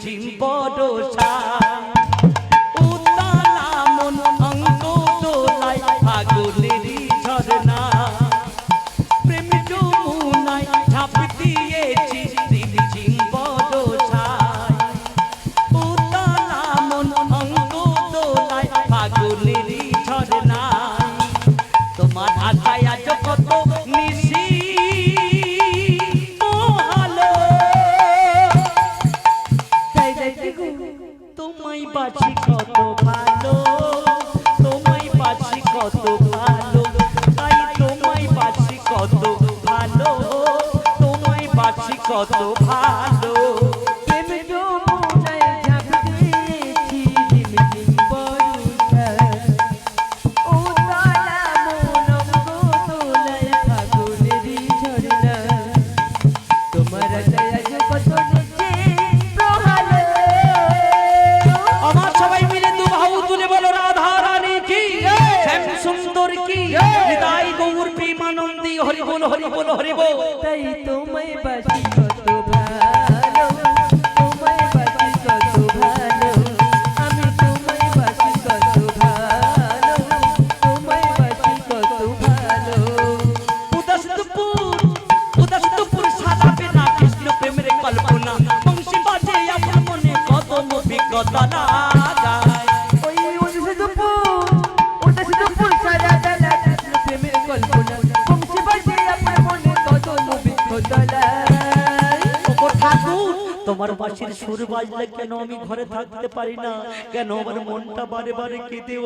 ঝিম বড়সা উতালা মন অঙ্গ দোলায় ফাগুনেরই ঝরনা প্রেম যমুনায় ঝাঁপ দিয়েছি ঝিম বড়সায় উতালা মন অঙ্গ দোলায় ফাগুনেরই ঝরনা তোমার আশায় আজ কত নিশি তোমায় বাঁচি কত ভালো তোমায় বাঁচি কত ভালো তাই তোমায় বাঁচি কত ভালো তোমায় বাঁচি কত ভালো প্রেম যমুনায় ঝাঁপ দিয়েছি ঝিম ঝিম বর্ষা উতালা মন অঙ্গ দোলায় ফাগুনেরই ঝরনা তোমার আশায় আজ কত নিচে প্রহালো আমার সবাই মিলে দু বাহু তুলে বলো রাধা রানী কি শ্যাম সুন্দর কি হৃদয় গৌর প্রেমানন্দী হরি বল হরি বল হরি বল তাই তোমায় বাঁচি কত ভালো তোমায় বাঁচি কত ভালো আমি তোমায় বাঁচি কত ভালো তোমায় বাঁচি কত ভালো উদাসপুর সাদা পেনা কৃষ্ণ প্রেমের কল্পনা বংশী বাজে আমার মনে কত অভিজ্ঞতা লাগায় ওই উদাসপুর সারা বেলা কৃষ্ণ প্রেমের কল্পনা বংশী বাজে আমার মনে কত অভিজ্ঞতা লাগে ওগো ঠাকুর তোমার বাঁশির সুর বাজলে কেন আমি ঘরে থাকতে পারি না কেন আমার মনটা বারে বারে কেঁদে ওঠে